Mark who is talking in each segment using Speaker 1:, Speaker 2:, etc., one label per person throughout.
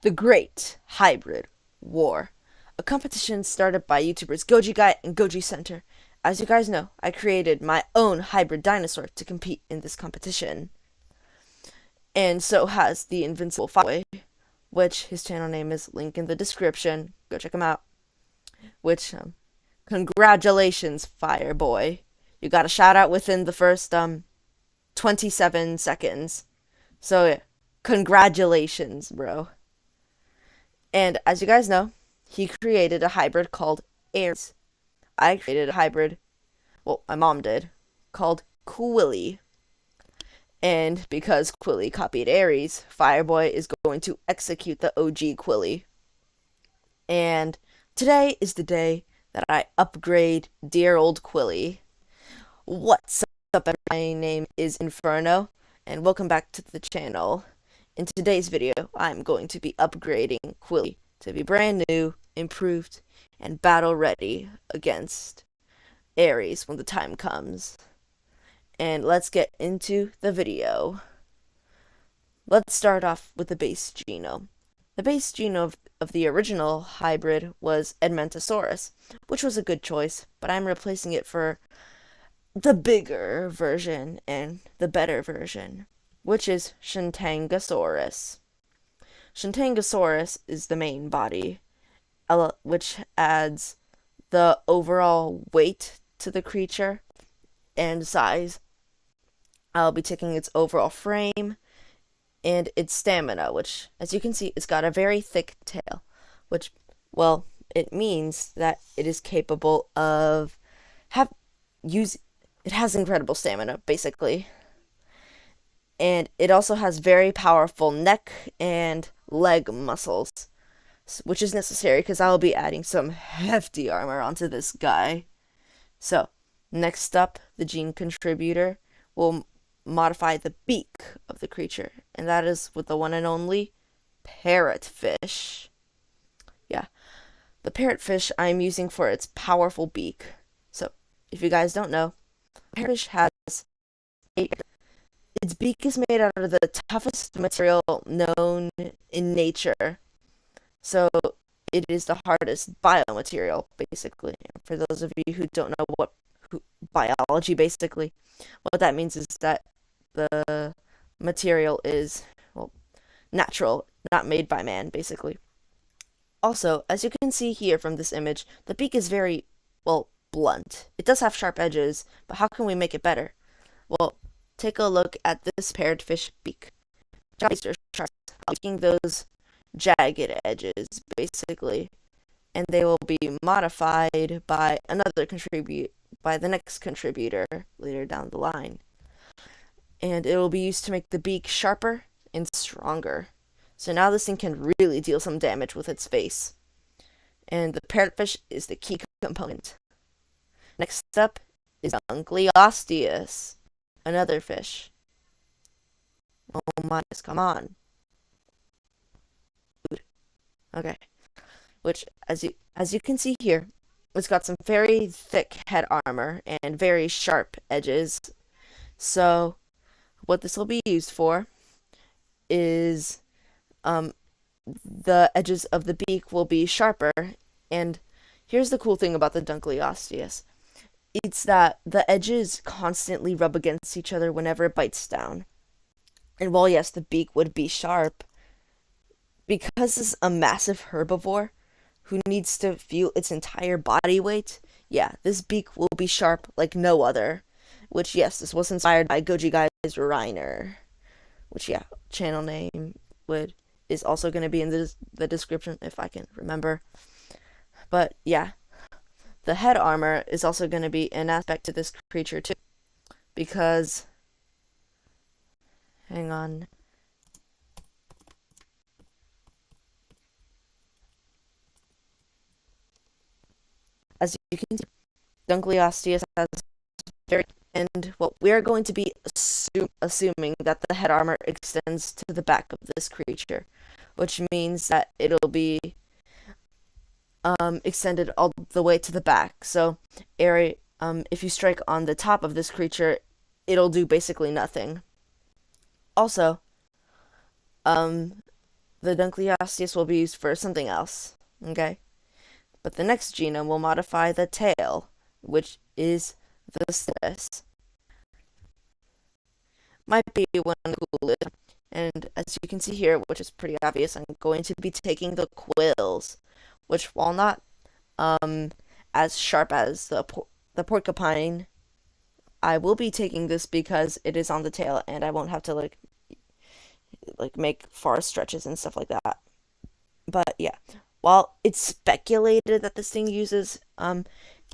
Speaker 1: The Great Hybrid War, a competition started by YouTubers Goji Guy and Goji Center. As you guys know, I created my own hybrid dinosaur to compete in this competition. And so has the Invincible Fireboy, which his channel name is linked in the description. Go check him out. Which, congratulations, Fireboy. You got a shout out within the first 27 seconds. So, yeah, congratulations, bro. And as you guys know, he created a hybrid called Aries. I created a hybrid, well, my mom did, called Quilly. And because Quilly copied Aries, Fireboy is going to execute the OG Quilly. And today is the day that I upgrade dear old Quilly. What's up, everybody? My name is Inferno, and welcome back to the channel. In today's video, I'm going to be upgrading Quilly to be brand new, improved, and battle ready against Aries when the time comes. And let's get into the video. Let's start off with the base genome. The base genome of the original hybrid was Edmontosaurus, which was a good choice, but I'm replacing it for the bigger version and the better version, which is Shantangosaurus. Shantangosaurus is the main body, which adds the overall weight to the creature and size. I'll be taking its overall frame and its stamina, which, as you can see, it's got a very thick tail, which, well, it means that it is capable of it has incredible stamina, basically. And it also has very powerful neck and leg muscles, which is necessary because I'll be adding some hefty armor onto this guy. So, next up, the gene contributor will modify the beak of the creature, and that is with the one and only parrotfish. Yeah, the parrotfish I'm using for its powerful beak. So, if you guys don't know, parrotfish has its beak is made out of the toughest material known in nature. So it is the hardest biomaterial, basically. For those of you who don't know biology, basically, what that means is that the material is, well, natural, not made by man, basically. Also, as you can see here from this image, the beak is very, well, blunt. It does have sharp edges, but how can we make it better? Well, take a look at this parrotfish beak. Making those jagged edges, basically, and they will be modified by the next contributor later down the line. And it will be used to make the beak sharper and stronger. So now this thing can really deal some damage with its face. And the parrotfish is the key component. Next up is Dunkleosteus, another fish. Oh my, come on. Okay. Which, as you can see here, it's got some very thick head armor and very sharp edges. So, what this will be used for is the edges of the beak will be sharper. And here's the cool thing about the Dunkleosteus. It's that the edges constantly rub against each other whenever it bites down. And while yes, the beak would be sharp, because it's a massive herbivore who needs to feel its entire body weight, yeah, this beak will be sharp like no other. Which, yes, this was inspired by Goji Guy's Reiner. Which, yeah, channel name is also going to be in the description if I can remember. But, yeah, the head armor is also going to be an aspect to this creature, too. Because, hang on. As you can see, Dunkleosteus has very, and well, we are going to be assuming that the head armor extends to the back of this creature, which means that it'll be extended all the way to the back. So, if you strike on the top of this creature, it'll do basically nothing. Also, the nucleosteus will be used for something else, okay? But the next genome will modify the tail, which is the status. Might be one of the coolest. And as you can see here, which is pretty obvious, I'm going to be taking the quills, which while not as sharp as the porcupine, I will be taking this because it is on the tail and I won't have to like make far stretches and stuff like that. But yeah, while it's speculated that this thing uses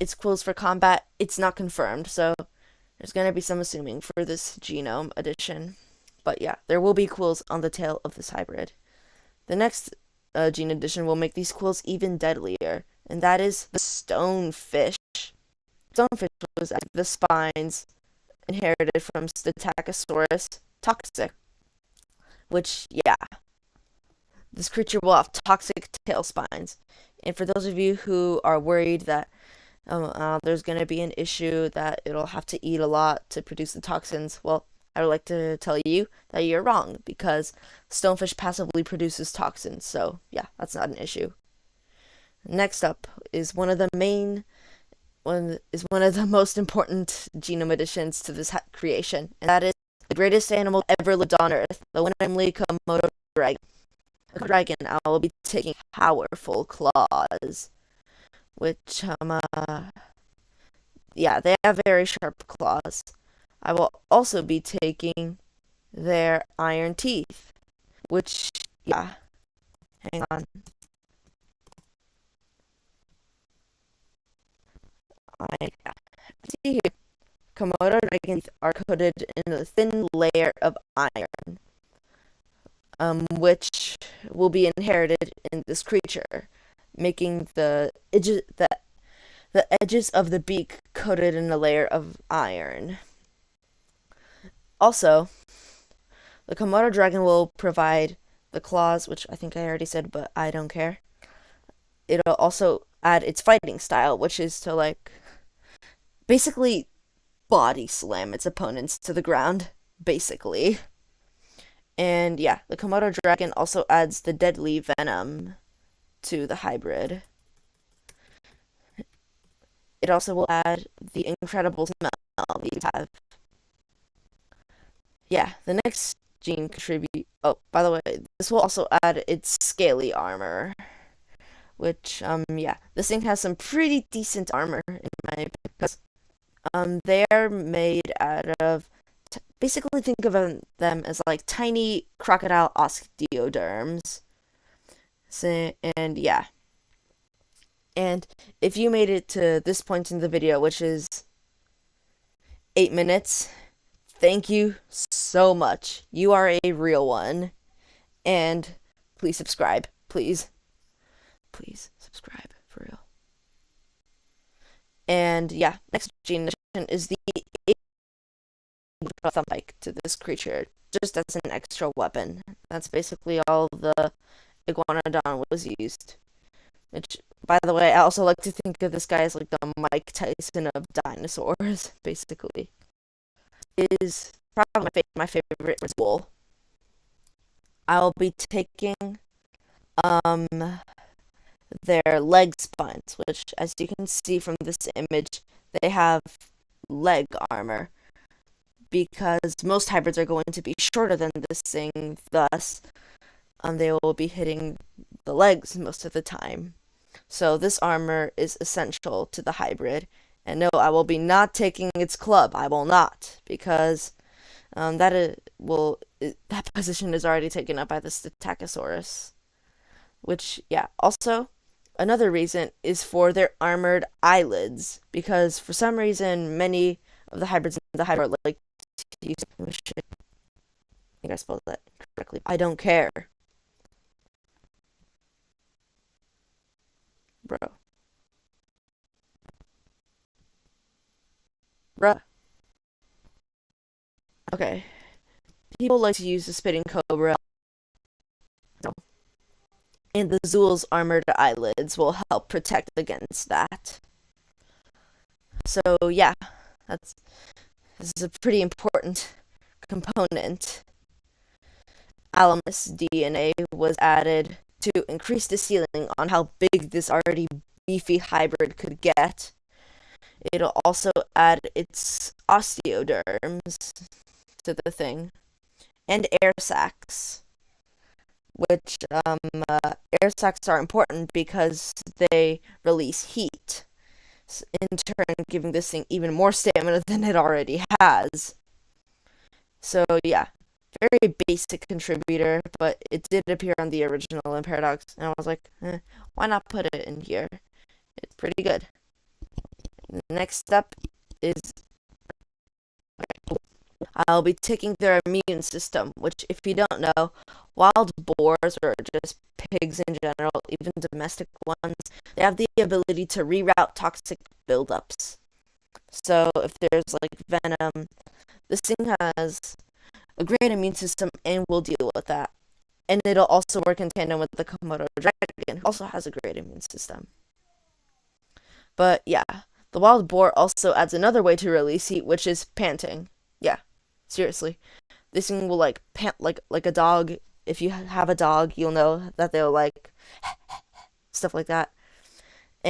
Speaker 1: its quills for combat, it's not confirmed. So there's going to be some assuming for this genome addition. But yeah, there will be quills on the tail of this hybrid. The next gene addition will make these quills even deadlier, and that is the stonefish. Stonefish was the spines inherited from Statacosaurus toxic, which, yeah, this creature will have toxic tail spines. And for those of you who are worried that there's going to be an issue that it'll have to eat a lot to produce the toxins, well, I would like to tell you that you're wrong, because stonefish passively produces toxins, so yeah, that's not an issue. Next up is one of the most important genome additions to this creation, and that is the greatest animal ever lived on Earth, the one and only Komodo dragon. The dragon, I will be taking powerful claws, which yeah, they have very sharp claws. I will also be taking their iron teeth, which, yeah, hang on. See here, Komodo dragons are coated in a thin layer of iron, which will be inherited in this creature, making the edges of the beak coated in a layer of iron. Also, the Komodo dragon will provide the claws, which I think I already said, but I don't care. It'll also add its fighting style, which is to basically body slam its opponents to the ground, basically. And yeah, the Komodo dragon also adds the deadly venom to the hybrid. It also will add the incredible smell these have. Yeah, the next gene contribute. Oh, by the way, this will also add its scaly armor, which yeah, this thing has some pretty decent armor in my opinion, because they are made out of basically think of them as like tiny crocodile osteoderms. So, and yeah, and if you made it to this point in the video, which is 8 minutes, thank you so much. You are a real one. And please subscribe. Please. Please subscribe, for real. And yeah, next gene addition is the thumb pike to this creature, just as an extra weapon. That's basically all the iguanodon was used. Which, by the way, I also like to think of this guy as like the Mike Tyson of dinosaurs, basically. It is probably my favorite tool. I'll be taking their leg spines, which, as you can see from this image, they have leg armor, because most hybrids are going to be shorter than this thing, thus they will be hitting the legs most of the time. So this armor is essential to the hybrid. And no, I will be not taking its club. I will not, because that position is already taken up by the Statacosaurus. Which, yeah, also another reason is for their armored eyelids, because for some reason many of the hybrids in the hybrid like to use. I think I spelled that correctly. I don't care, bro. Bruh. Okay. People like to use the spitting cobra, and the Zool's armored eyelids will help protect against that. So yeah, this is a pretty important component. Alamus DNA was added to increase the ceiling on how big this already beefy hybrid could get. It'll also add its osteoderms to the thing, and air sacs, which air sacs are important because they release heat, in turn giving this thing even more stamina than it already has. So yeah, very basic contributor, but it did appear on the original in Paradox, and I was like, why not put it in here? It's pretty good. The next step is I'll be taking their immune system, which, if you don't know, wild boars, or just pigs in general, even domestic ones, they have the ability to reroute toxic buildups. So if there's like venom, this thing has a great immune system and will deal with that. And it'll also work in tandem with the Komodo dragon, who also has a great immune system. But yeah, the wild boar also adds another way to release heat, which is panting. Yeah, seriously. This thing will like pant like a dog. If you have a dog, you'll know that they'll like stuff like that.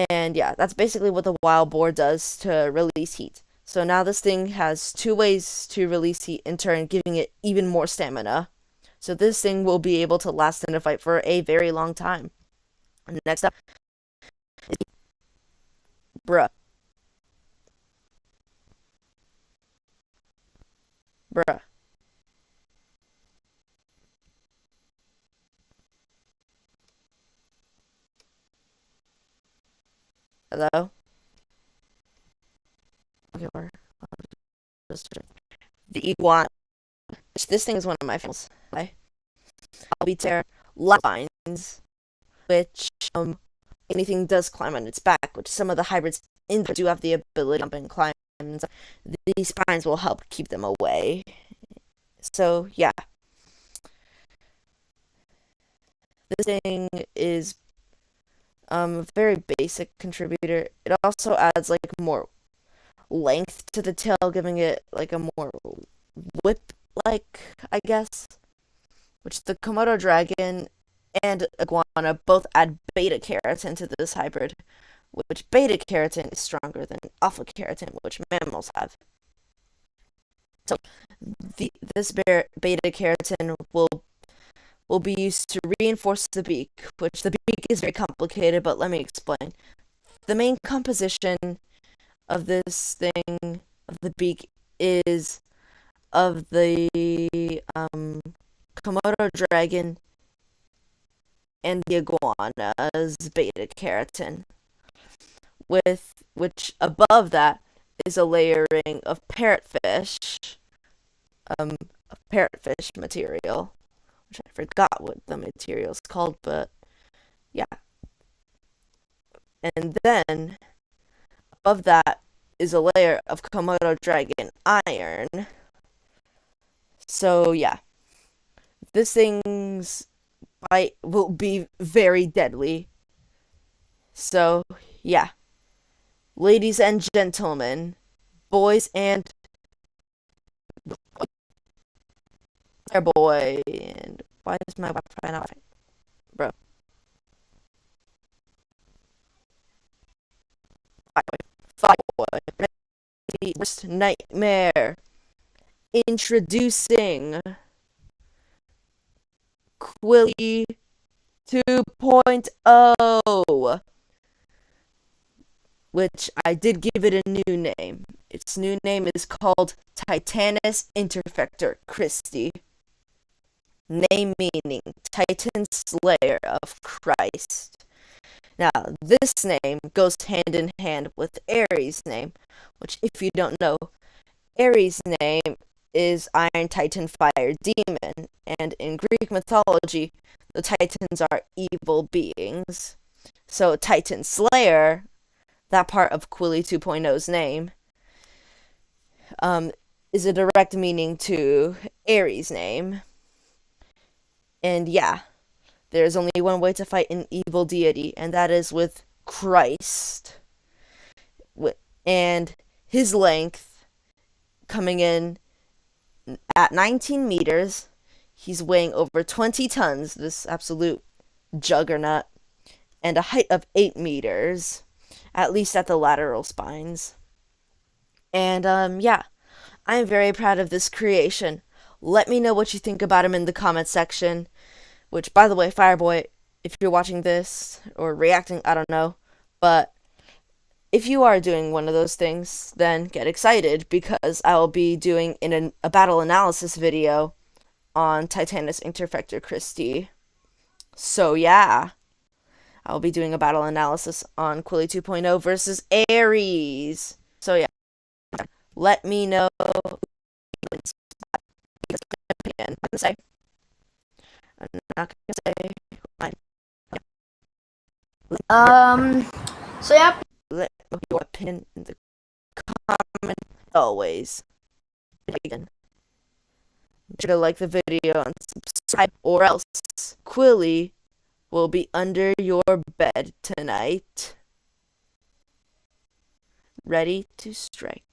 Speaker 1: And yeah, that's basically what the wild boar does to release heat. So now this thing has two ways to release heat, in turn giving it even more stamina. So this thing will be able to last in a fight for a very long time. Next up is bruh. Bruh. Hello? Okay, we're just the iguana. This thing is one of my favorites. I'll be there lines, which anything does climb on its back, which some of the hybrids in there do have the ability to jump and climb. These spines will help keep them away. So yeah, this thing is a very basic contributor. It also adds like more length to the tail, giving it like a more whip like, I guess. Which the Komodo dragon and iguana both add beta keratin to this hybrid, which beta keratin is stronger than alpha keratin, which mammals have. So this beta keratin will be used to reinforce the beak, which the beak is very complicated, but let me explain. The main composition of this thing, of the beak, is of the Komodo dragon and the iguana's beta keratin, with which above that is a layering of parrotfish material, which I forgot what the material is called, but yeah. And then above that is a layer of Komodo dragon iron. So yeah, this thing's bite will be very deadly. So yeah, ladies and gentlemen, boys and boy, and why is my Wi-Fi not, bro? Fireboy, worst nightmare. Introducing Quilly 2.0, which I did give it a new name. Its new name is called Titanus Interfector Christi. Name meaning Titan Slayer of Christ. Now, this name goes hand in hand with Ares' name, which, if you don't know, Ares' name is Iron Titan Fire Demon, and in Greek mythology, the Titans are evil beings. So Titan Slayer, that part of Quilly 2.0's name, is a direct meaning to Ares' name. And yeah, there's only one way to fight an evil deity, and that is with Christ. And his length coming in at 19 meters, He's weighing over 20 tons, this absolute juggernaut, and a height of 8 meters, at least at the lateral spines. And, yeah, I'm very proud of this creation. Let me know what you think about him in the comments section. Which, by the way, Fireboy, if you're watching this or reacting, I don't know, but if you are doing one of those things, then get excited because I will be doing a battle analysis video on Titanus Interfector Christie. So yeah, I'll be doing a battle analysis on Quilly 2.0 versus Ares. So yeah, let me know opinion. I'm not gonna say mine.
Speaker 2: So yeah.
Speaker 1: Let your opinion in the comment always. Again, make sure to like the video and subscribe, or else Quilly will be under your bed tonight, ready to strike.